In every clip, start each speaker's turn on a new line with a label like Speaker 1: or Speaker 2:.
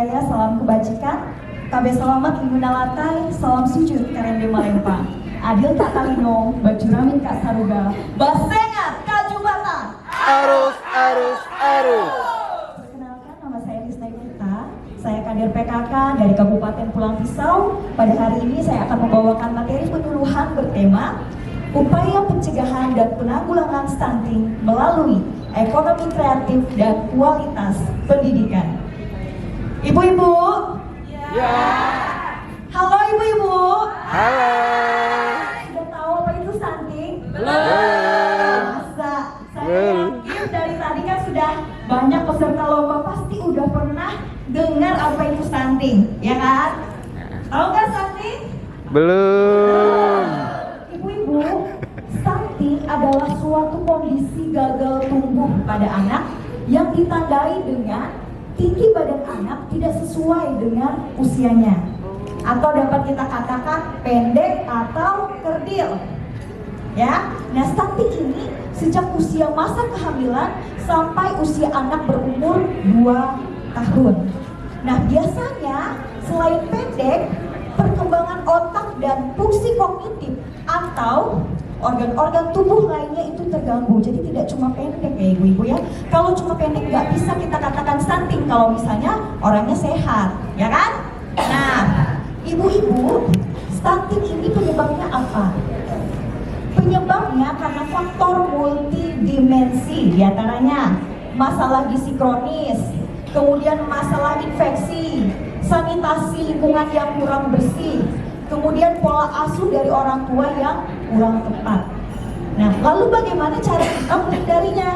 Speaker 1: budaya, salam kebajikan. Kabe selamat Linguna Latai, salam sujud Karende Malempang. Adil tak talino, baju ramin kak saruga, basengat kaju bata.
Speaker 2: Arus, arus, arus.
Speaker 1: Perkenalkan, nama saya Risna Yunita. Saya kader PKK dari Kabupaten Pulang Pisau. Pada hari ini saya akan membawakan materi penyuluhan bertema upaya pencegahan dan penanggulangan stunting melalui ekonomi kreatif dan kualitas pendidikan. Ibu-ibu,
Speaker 2: Ya.
Speaker 1: halo ibu-ibu.
Speaker 2: Halo.
Speaker 1: Sudah tahu apa itu stunting?
Speaker 2: Belum.
Speaker 1: Masa? Saya
Speaker 2: Belum.
Speaker 1: yakin dari tadi kan sudah banyak peserta lomba pasti udah pernah dengar apa itu stunting, ya kan? Tahu nggak stunting?
Speaker 2: Belum.
Speaker 1: Ibu-ibu, stunting adalah suatu kondisi gagal tumbuh pada anak yang ditandai dengan tinggi badan anak tidak sesuai dengan usianya, atau dapat kita katakan pendek atau kerdil. Ya, nah stunting ini sejak usia masa kehamilan sampai usia anak berumur 2 tahun. Nah, biasanya selain pendek, perkembangan otak dan fungsi kognitif atau organ-organ tubuh lainnya itu terganggu. Jadi tidak cuma pendek ya ibu-ibu ya. Kalau cuma pendek nggak bisa kita katakan stunting kalau misalnya orangnya sehat, ya kan? Nah, ibu-ibu, stunting ini penyebabnya apa? Penyebabnya karena faktor multidimensi, diantaranya masalah gizi kronis, kemudian masalah infeksi, sanitasi lingkungan yang kurang bersih, kemudian pola asuh dari orang tua yang kurang tepat. Nah, lalu bagaimana cara kita menghindarinya?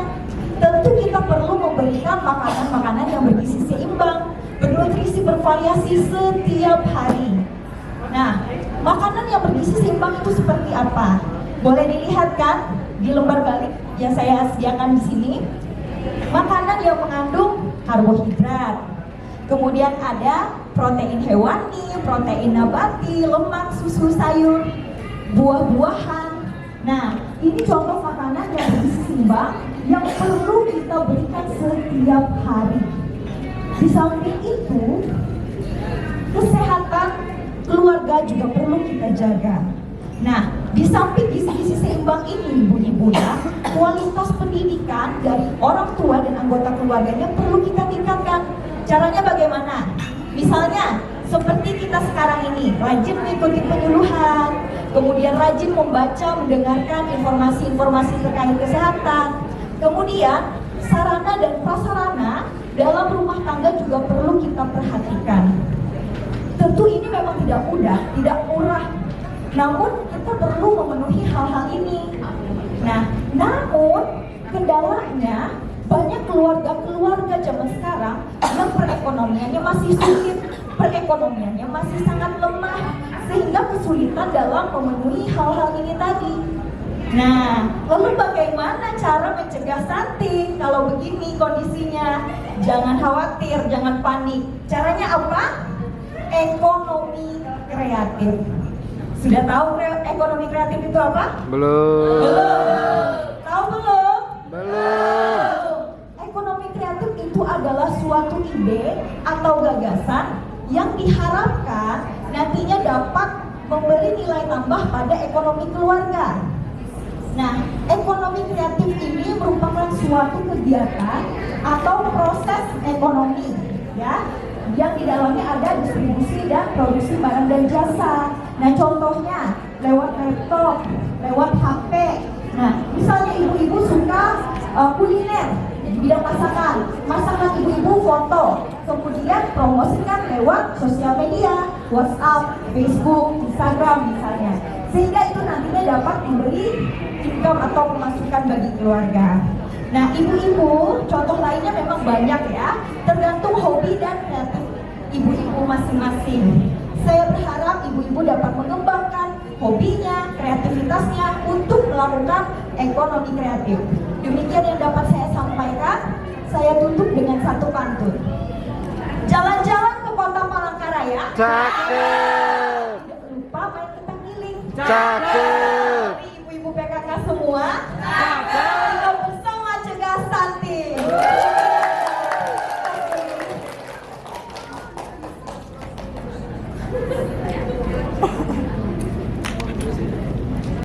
Speaker 1: Tentu kita perlu memberikan makanan-makanan yang bergizi seimbang, bernutrisi bervariasi setiap hari. Nah, makanan yang bergizi seimbang itu seperti apa? Boleh dilihat kan di lembar balik yang saya sediakan di sini. Makanan yang mengandung karbohidrat, kemudian ada protein hewani, protein nabati, lemak, susu, sayur, buah-buahan. Nah, ini contoh makanan yang bergizi seimbang yang perlu kita berikan setiap hari. Di samping itu, kesehatan keluarga juga perlu kita jaga. Nah, di samping gizi-gizi seimbang ini ibu-ibu ya, kualitas pendidikan dari orang tua dan anggota keluarganya perlu kita tingkatkan. Caranya bagaimana? Misalnya, seperti kita sekarang ini, rajin mengikuti penyuluhan, kemudian rajin membaca, mendengarkan informasi-informasi terkait kesehatan, kemudian sarana dan prasarana dalam rumah tangga juga perlu kita perhatikan. Tentu ini memang tidak mudah, tidak murah, namun kita perlu memenuhi hal-hal ini. Nah, namun kendalanya banyak keluarga-keluarga zaman sekarang yang perekonomiannya masih sulit, perekonomiannya masih sangat lemah, sehingga kesulitan dalam memenuhi hal-hal ini tadi. Nah, lalu bagaimana cara mencegah stunting kalau begini kondisinya? Jangan khawatir, jangan panik. Caranya apa? Ekonomi kreatif. Sudah tahu ekonomi kreatif itu apa?
Speaker 2: Belum.
Speaker 1: Belum. Tahu belum?
Speaker 2: Belum.
Speaker 1: Ekonomi kreatif itu adalah suatu ide atau gagasan yang diharapkan nantinya dapat memberi nilai tambah pada ekonomi keluarga. Nah, ekonomi kreatif ini merupakan suatu kegiatan atau proses ekonomi, ya, yang di dalamnya ada distribusi dan produksi barang dan jasa. Nah, contohnya lewat laptop, lewat HP. Nah, misalnya ibu-ibu suka kuliner di bidang masakan ibu-ibu foto, kemudian promosikan lewat sosial media, WhatsApp, Facebook, Instagram misalnya, sehingga itu nantinya dapat memberi income atau pemasukan bagi keluarga. Nah, ibu-ibu, contoh lainnya memang banyak ya, tergantung hobi dan kreatif ibu-ibu masing-masing. Saya berharap ibu-ibu dapat mengembangkan hobinya, kreativitasnya untuk melakukan ekonomi kreatif. Demikian yang dapat saya sampaikan. Saya tutup dengan satu pantun. Jalan-jalan ke kota Palangkaraya.
Speaker 2: Cakep.
Speaker 1: Tidak lupa main ketang giling.
Speaker 2: Cakep.
Speaker 1: Ibu-ibu PKK semua.
Speaker 2: Cakep.
Speaker 1: Kita bersama cegah stunting.